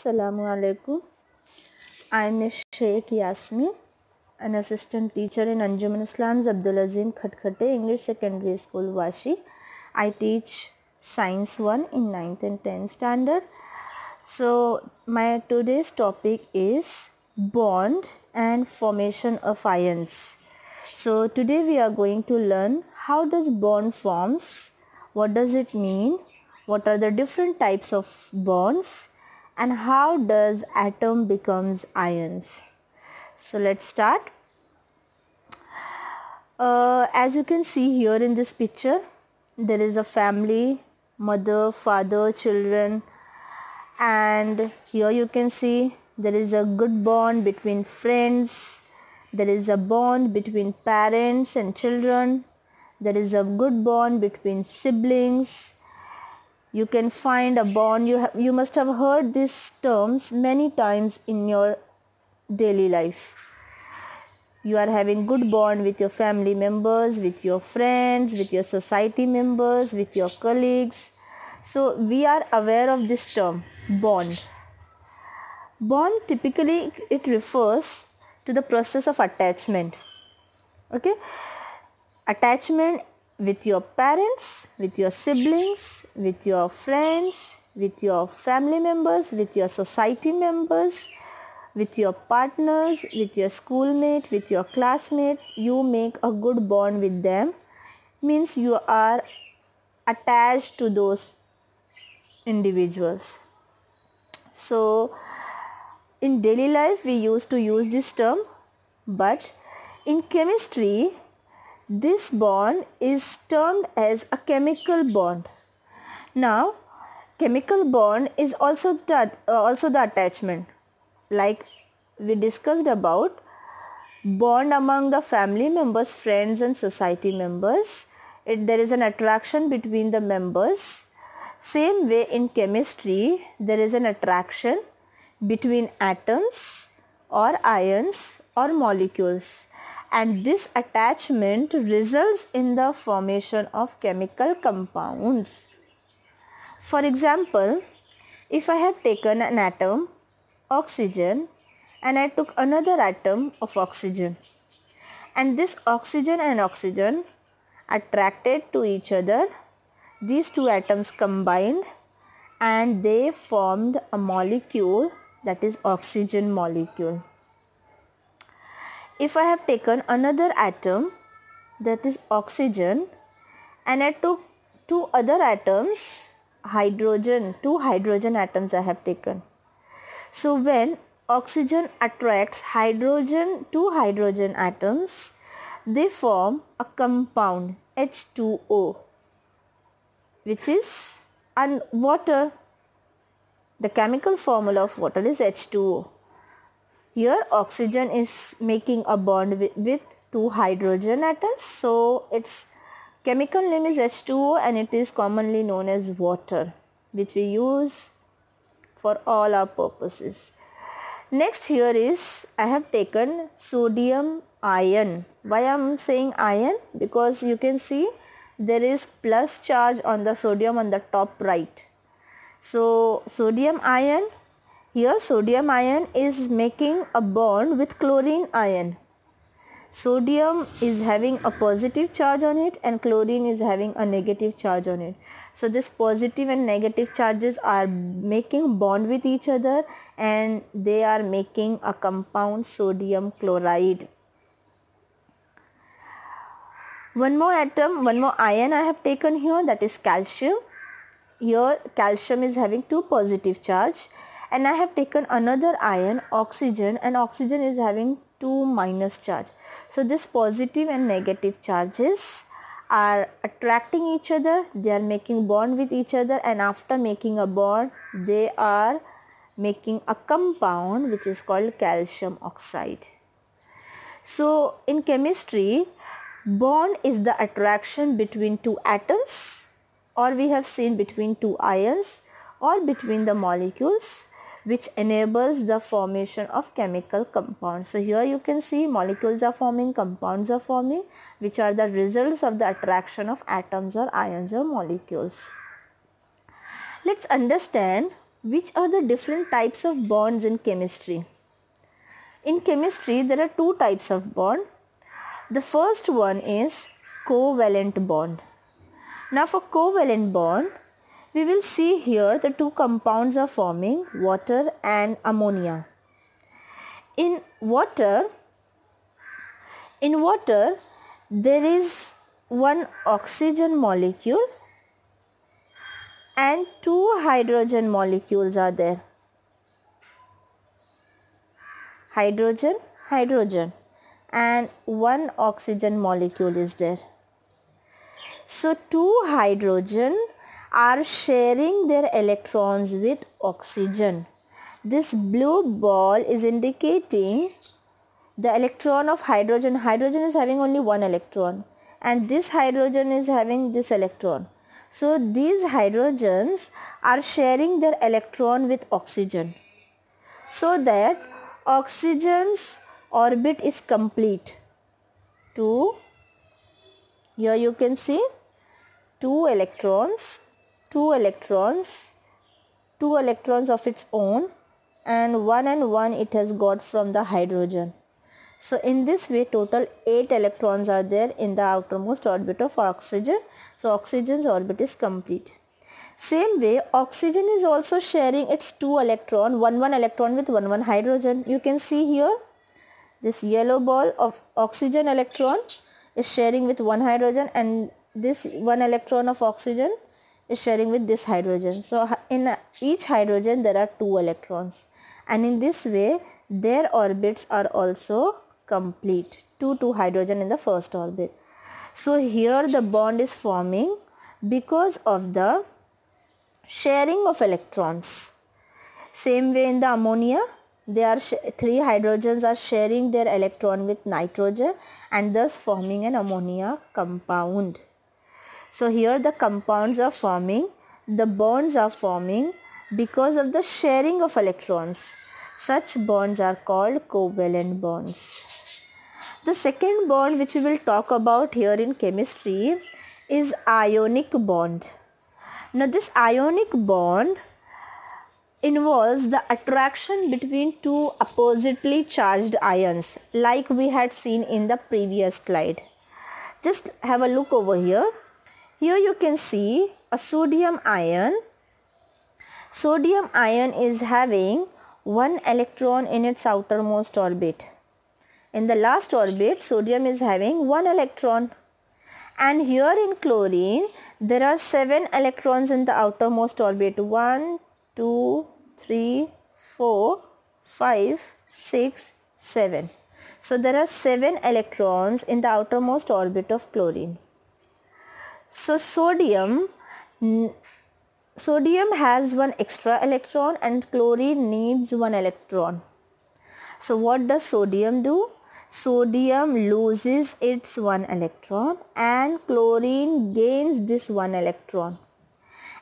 Assalamu alaikum. I'm Ms. Sheikh Yasmin, an assistant teacher in Anjuman Islam's Abdul Azim Khatkate English Secondary School, Washi. I teach Science 1 in 9th and 10th standard. So, my today's topic is bond and formation of ions. So, today we are going to learn how does bond forms, what does it mean, what are the different types of bonds, and how does atom becomes ions. So let's start. As you can see here in this picture, there is a family, mother, father, children, and here you can see there is a good bond between friends, there is a bond between parents and children, there is a good bond between siblings. You can find a bond, you must have heard these terms many times in your daily life. You are having good bond with your family members, with your friends, with your society members, with your colleagues. So we are aware of this term, bond. Bond typically it refers to the process of attachment. Okay? Attachment with your parents, with your siblings, with your friends, with your family members, with your society members, with your partners, with your schoolmate, with your classmate. You make a good bond with them, means you are attached to those individuals. So in daily life we used to use this term, but in chemistry this bond is termed as a chemical bond. Now, chemical bond is also the attachment. Like we discussed about bond among the family members, friends and society members. There is an attraction between the members. Same way in chemistry, there is an attraction between atoms or ions or molecules. And this attachment results in the formation of chemical compounds. For example, if I have taken an atom, oxygen, and I took another atom of oxygen, and this oxygen and oxygen attracted to each other, these two atoms combined and they formed a molecule, that is oxygen molecule. If I have taken another atom, that is oxygen, and I took two other atoms, hydrogen, two hydrogen atoms I have taken. So when oxygen attracts hydrogen, two hydrogen atoms, they form a compound H2O, which is water. The chemical formula of water is H2O. Here oxygen is making a bond with two hydrogen atoms, so its chemical name is H2O and it is commonly known as water, which we use for all our purposes. Next here is I have taken sodium ion. Why I am saying ion? Because you can see there is plus charge on the sodium on the top right. So sodium ion. Here sodium ion is making a bond with chlorine ion. Sodium is having a positive charge on it and chlorine is having a negative charge on it. So this positive and negative charges are making bond with each other and they are making a compound sodium chloride. One more atom, one more ion I have taken here, that is calcium. Here calcium is having two positive charge. And I have taken another ion, oxygen, and oxygen is having two minus charge. So this positive and negative charges are attracting each other, they are making bond with each other, and after making a bond they are making a compound which is called calcium oxide. So in chemistry, bond is the attraction between two atoms, or we have seen between two ions or between the molecules, which enables the formation of chemical compounds. So here you can see molecules are forming, compounds are forming, which are the results of the attraction of atoms or ions or molecules. Let's understand which are the different types of bonds in chemistry? In chemistry, there are two types of bond. The first one is covalent bond. Now for covalent bond, we will see here the two compounds are forming, water and ammonia. In water, there is one oxygen molecule and two hydrogen molecules are there. Hydrogen, hydrogen, and one oxygen molecule is there. So two hydrogen are sharing their electrons with oxygen. This blue ball is indicating the electron of hydrogen. Hydrogen is having only one electron and this hydrogen is having this electron. So these hydrogens are sharing their electron with oxygen so that oxygen's orbit is complete. Here you can see two electrons of its own, and one it has got from the hydrogen. So in this way total 8 electrons are there in the outermost orbit of oxygen. So oxygen's orbit is complete. Same way oxygen is also sharing its two electron, one electron with one hydrogen. You can see here this yellow ball of oxygen electron is sharing with one hydrogen and this one electron of oxygen is sharing with this hydrogen. So in each hydrogen there are two electrons and in this way their orbits are also complete. Two hydrogen in the first orbit. So here the bond is forming because of the sharing of electrons. Same way in the ammonia, three hydrogens are sharing their electron with nitrogen and thus forming an ammonia compound. So here the compounds are forming, the bonds are forming because of the sharing of electrons. Such bonds are called covalent bonds. The second bond which we will talk about here in chemistry is ionic bond. Now this ionic bond involves the attraction between two oppositely charged ions like we had seen in the previous slide. Just have a look over here. Here you can see a sodium ion. Sodium ion is having one electron in its outermost orbit. In the last orbit, sodium is having one electron. And here in chlorine, there are 7 electrons in the outermost orbit. 1, 2, 3, 4, 5, 6, 7. So there are 7 electrons in the outermost orbit of chlorine. So sodium has one extra electron and chlorine needs one electron. So what does sodium do? Sodium loses its one electron and chlorine gains this one electron.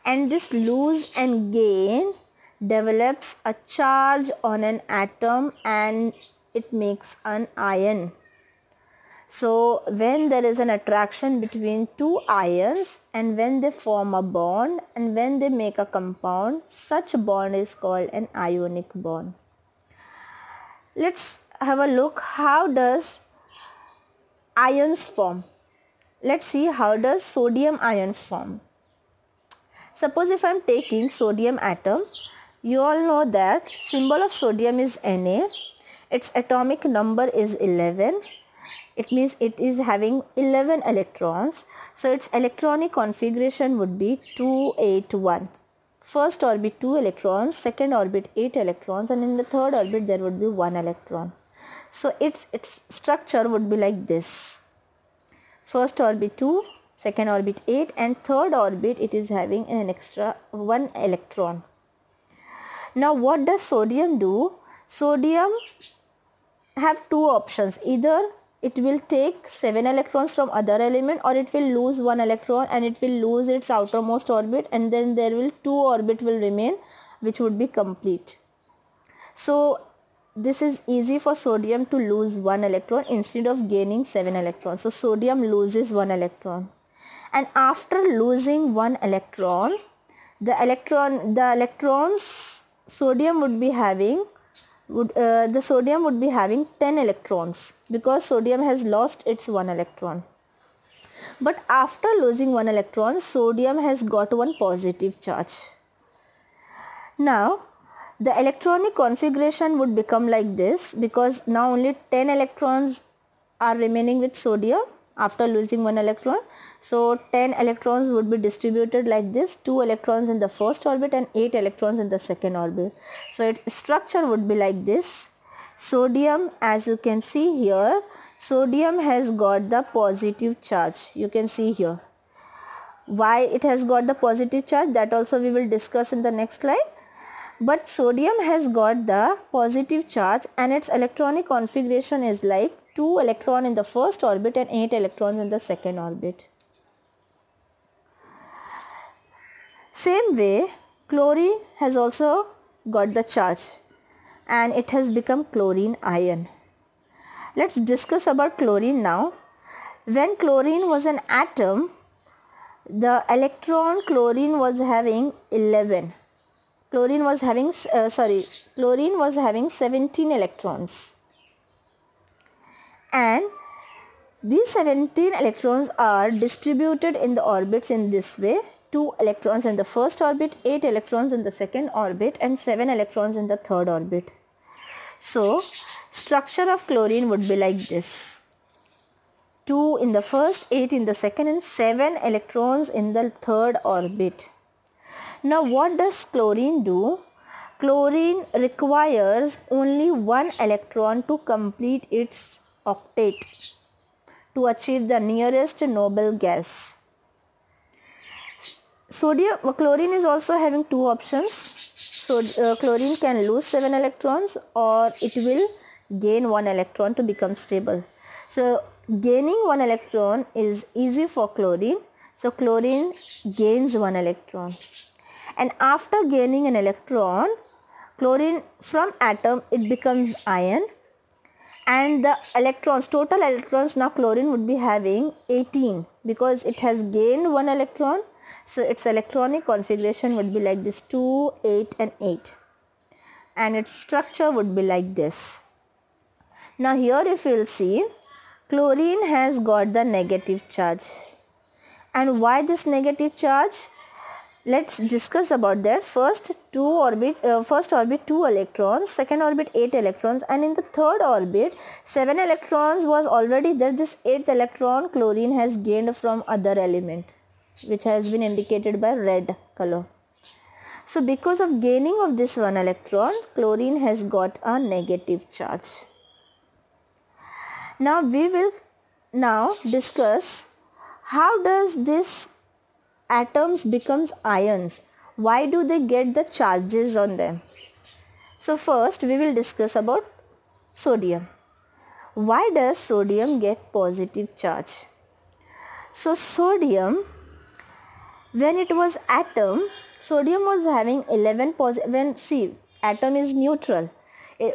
And this lose and gain develops a charge on an atom and it makes an ion. So when there is an attraction between two ions and when they form a bond and when they make a compound, such bond is called an ionic bond. Let's have a look how does ions form. Let's see how does sodium ion form. Suppose if I am taking sodium atom, you all know that symbol of sodium is Na. Its atomic number is 11. It means it is having 11 electrons. So its electronic configuration would be 281. First orbit 2 electrons, second orbit 8 electrons, and in the third orbit there would be 1 electron. So its structure would be like this. First orbit 2, second orbit 8, and third orbit it is having an extra 1 electron. Now what does sodium do? Sodium have two options. Either it will take 7 electrons from other element or it will lose 1 electron and it will lose its outermost orbit, and then there will 2 orbit will remain which would be complete. So this is easy for sodium to lose 1 electron instead of gaining 7 electrons. So sodium loses 1 electron, and after losing 1 electron, the electrons sodium would be having the sodium would be having 10 electrons because sodium has lost its 1 electron. But after losing 1 electron, sodium has got one positive charge. Now the electronic configuration would become like this because now only 10 electrons are remaining with sodium after losing 1 electron. So 10 electrons would be distributed like this, 2 electrons in the first orbit and 8 electrons in the second orbit. So its structure would be like this. Sodium, as you can see here, sodium has got the positive charge. You can see here. Why it has got the positive charge, that also we will discuss in the next slide. But sodium has got the positive charge and its electronic configuration is like 2 electrons in the first orbit and 8 electrons in the second orbit. Same way, chlorine has also got the charge and it has become chlorine ion. Let's discuss about chlorine now. When chlorine was an atom, the electron chlorine was having 11. Chlorine was having 17 electrons. And these 17 electrons are distributed in the orbits in this way. 2 electrons in the first orbit, 8 electrons in the second orbit and 7 electrons in the third orbit. So, structure of chlorine would be like this. 2 in the first, 8 in the second and 7 electrons in the third orbit. Now what does chlorine do? Chlorine requires only 1 electron to complete its octet to achieve the nearest noble gas. Chlorine is also having 2 options. So chlorine can lose 7 electrons or it will gain 1 electron to become stable. So gaining 1 electron is easy for chlorine. So chlorine gains 1 electron. And after gaining an electron, chlorine from atom it becomes ion. And the electrons, total electrons, now chlorine would be having 18 because it has gained 1 electron. So its electronic configuration would be like this, 2, 8 and 8. And its structure would be like this. Now here if you will see, chlorine has got the negative charge. And why this negative charge? Let's discuss about that. First orbit 2 electrons, second orbit 8 electrons and in the third orbit 7 electrons was already there. This 8th electron chlorine has gained from other element which has been indicated by red color. So because of gaining of this 1 electron, chlorine has got a negative charge. Now we will discuss how does this atoms becomes ions. Why do they get the charges on them? So first we will discuss about sodium. Why does sodium get positive charge? So sodium, when it was atom, sodium was having 11 positive. Atom is neutral.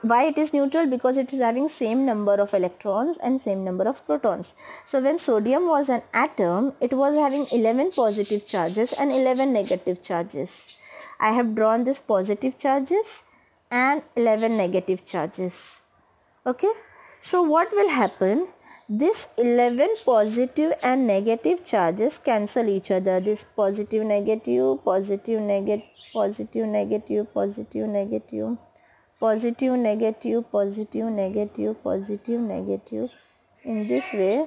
Why it is neutral? Because it is having same number of electrons and same number of protons. So when sodium was an atom, it was having 11 positive charges and 11 negative charges. I have drawn this positive charges and 11 negative charges. Okay. So what will happen? This 11 positive and negative charges cancel each other. This positive, negative, positive, negative, positive, negative, positive, negative. Positive, negative, positive, negative, positive, negative. In this way,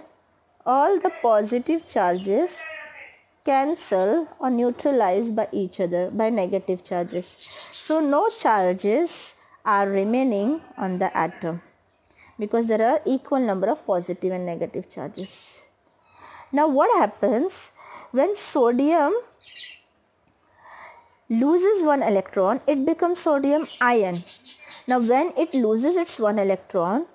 all the positive charges cancel or neutralize by each other by negative charges. So no charges are remaining on the atom because there are equal number of positive and negative charges. Now what happens when sodium loses 1 electron? It becomes sodium ion. Now when it loses its 1 electron,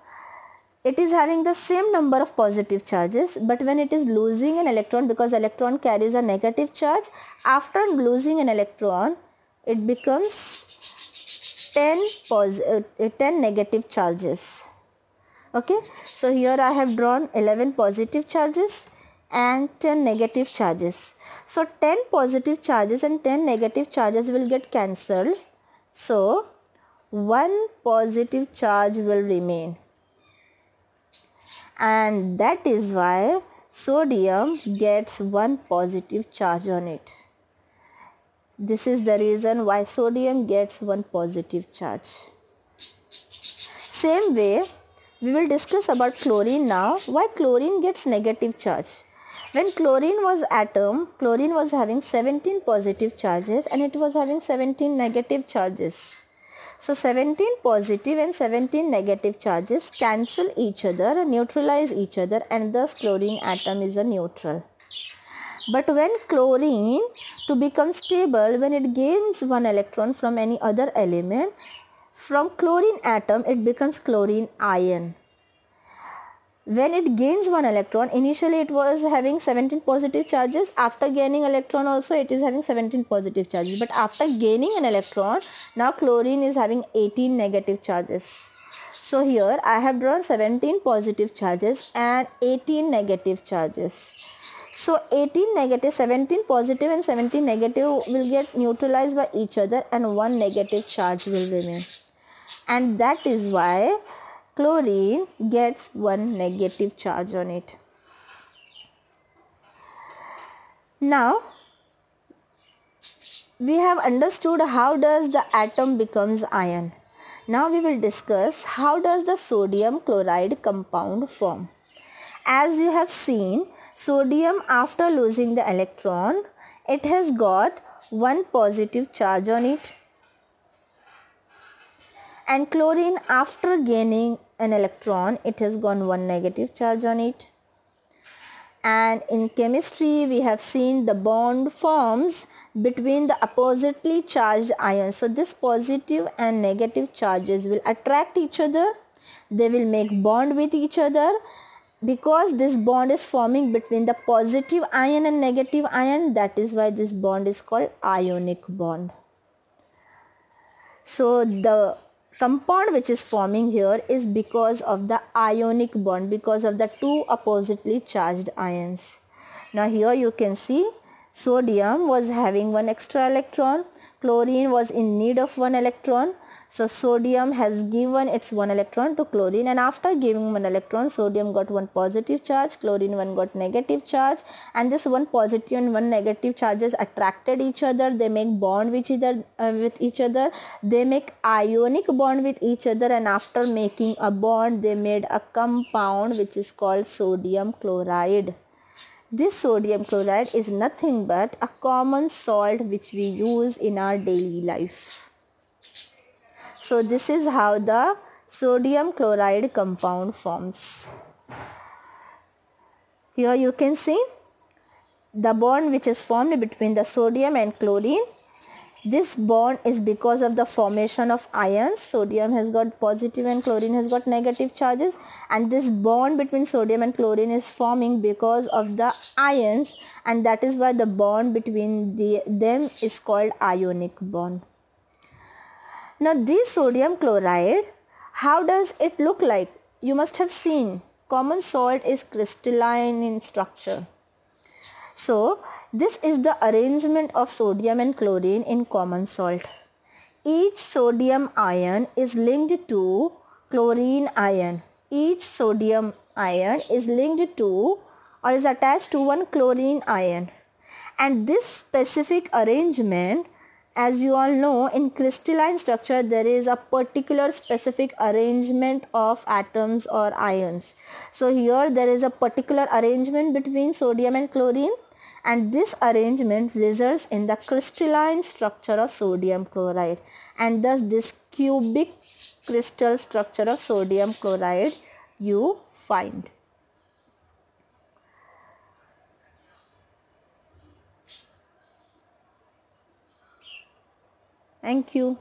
it is having the same number of positive charges, but when it is losing an electron, because electron carries a negative charge, after losing an electron, it becomes 10 negative charges. Okay, so here I have drawn 11 positive charges and 10 negative charges. So 10 positive charges and 10 negative charges will get cancelled. So one positive charge will remain, and that is why sodium gets one positive charge on it. This is the reason why sodium gets one positive charge. Same way, we will discuss about chlorine now. Why chlorine gets negative charge? When chlorine was atom, chlorine was having 17 positive charges and it was having 17 negative charges. So 17 positive and 17 negative charges cancel each other, neutralize each other, and thus chlorine atom is a neutral. But when chlorine, to become stable, when it gains one electron from any other element, from chlorine atom it becomes chlorine ion. When it gains one electron, initially it was having 17 positive charges. After gaining electron also it is having 17 positive charges. But after gaining an electron, now chlorine is having 18 negative charges. So here I have drawn 17 positive charges and 18 negative charges. So 18 negative, 17 positive and 17 negative will get neutralized by each other and one negative charge will remain. And that is why chlorine gets one negative charge on it. Now we have understood how does the atom becomes ion. Now we will discuss how does the sodium chloride compound form. As you have seen, sodium after losing the electron, it has got one positive charge on it. And chlorine after gaining an electron, it has got one negative charge on it. And in chemistry we have seen the bond forms between the oppositely charged ions. So this positive and negative charges will attract each other. They will make bond with each other. Because this bond is forming between the positive ion and negative ion, that is why this bond is called ionic bond. So the compound which is forming here is because of the ionic bond, because of the two oppositely charged ions. Now here you can see sodium was having one extra electron, chlorine was in need of one electron. So sodium has given its one electron to chlorine, and after giving one electron, sodium got one positive charge, chlorine one got negative charge, and this one positive and one negative charges attracted each other. They make bond with each other. They make ionic bond with each other, and after making a bond, they made a compound which is called sodium chloride. This sodium chloride is nothing but a common salt which we use in our daily life. So this is how the sodium chloride compound forms. Here you can see the bond which is formed between the sodium and chlorine. This bond is because of the formation of ions. Sodium has got positive and chlorine has got negative charges, and this bond between sodium and chlorine is forming because of the ions, and that is why the bond between them is called ionic bond. Now this sodium chloride, how does it look like? You must have seen common salt is crystalline in structure. So this is the arrangement of sodium and chlorine in common salt. Each sodium ion is linked to chlorine ion. Each sodium ion is linked to or is attached to one chlorine ion. And this specific arrangement, as you all know, in crystalline structure there is a particular specific arrangement of atoms or ions. So here there is a particular arrangement between sodium and chlorine, and this arrangement results in the crystalline structure of sodium chloride, and thus this cubic crystal structure of sodium chloride you find. Thank you.